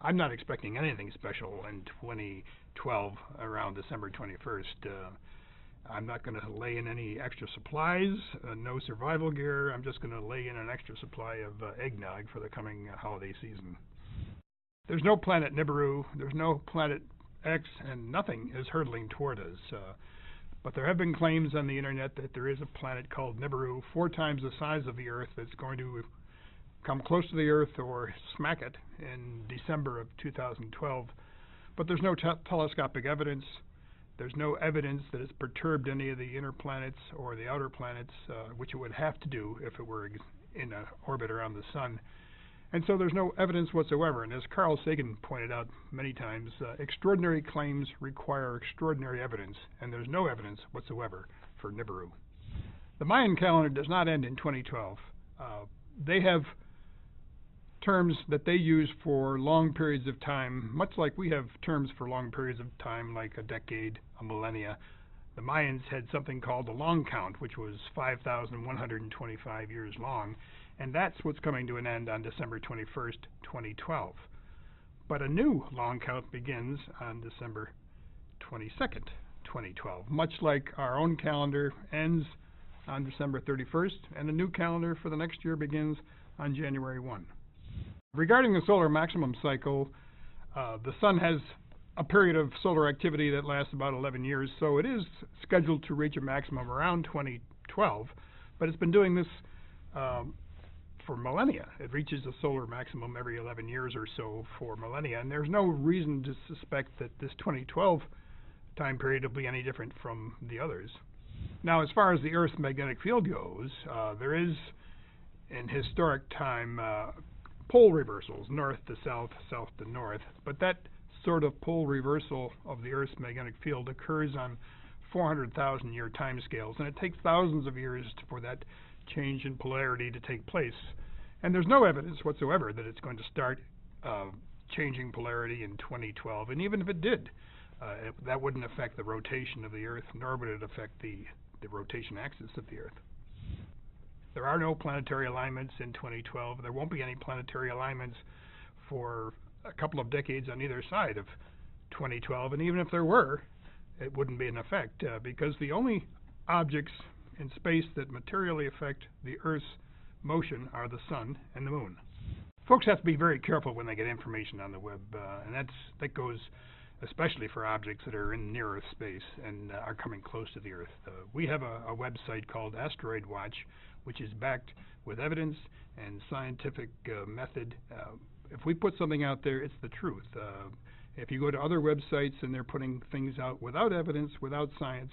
I'm not expecting anything special in 2012 around December 21st. I'm not going to lay in any extra supplies, no survival gear. I'm just going to lay in an extra supply of eggnog for the coming holiday season. There's no planet Nibiru, there's no planet X, and nothing is hurtling toward us. But there have been claims on the internet that there is a planet called Nibiru, 4 times the size of the Earth, that's going to come close to the Earth or smack it in December of 2012. But there's no telescopic evidence. There's no evidence that it's perturbed any of the inner planets or the outer planets, which it would have to do if it were in an orbit around the Sun. And so there's no evidence whatsoever. And as Carl Sagan pointed out many times, extraordinary claims require extraordinary evidence, and there's no evidence whatsoever for Nibiru. The Mayan calendar does not end in 2012. They have terms that they use for long periods of time, much like we have terms for long periods of time, like a decade, a millennia. The Mayans had something called the long count, which was 5,125 years long, and that's what's coming to an end on December 21st, 2012. But a new long count begins on December 22nd, 2012, much like our own calendar ends on December 31st, and a new calendar for the next year begins on January 1. Regarding the solar maximum cycle, the Sun has a period of solar activity that lasts about 11 years, so it is scheduled to reach a maximum around 2012, but it's been doing this for millennia. It reaches a solar maximum every 11 years or so for millennia, and there's no reason to suspect that this 2012 time period will be any different from the others. Now, as far as the Earth's magnetic field goes, there is, in historic time, pole reversals, north to south, south to north, but that sort of pole reversal of the Earth's magnetic field occurs on 400,000 year time scales, and it takes thousands of years for that change in polarity to take place. And there's no evidence whatsoever that it's going to start changing polarity in 2012, and even if it did, that wouldn't affect the rotation of the Earth, nor would it affect the rotation axis of the Earth. There are no planetary alignments in 2012. There won't be any planetary alignments for a couple of decades on either side of 2012, and even if there were, it wouldn't be in effect, because the only objects in space that materially affect the Earth's motion are the Sun and the Moon. Folks have to be very careful when they get information on the web, and that goes especially for objects that are in near Earth space and are coming close to the Earth. We have a website called Asteroid Watch, which is backed with evidence and scientific method. If we put something out there, it's the truth. If you go to other websites and they're putting things out without evidence, without science,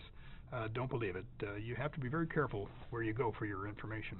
don't believe it. You have to be very careful where you go for your information.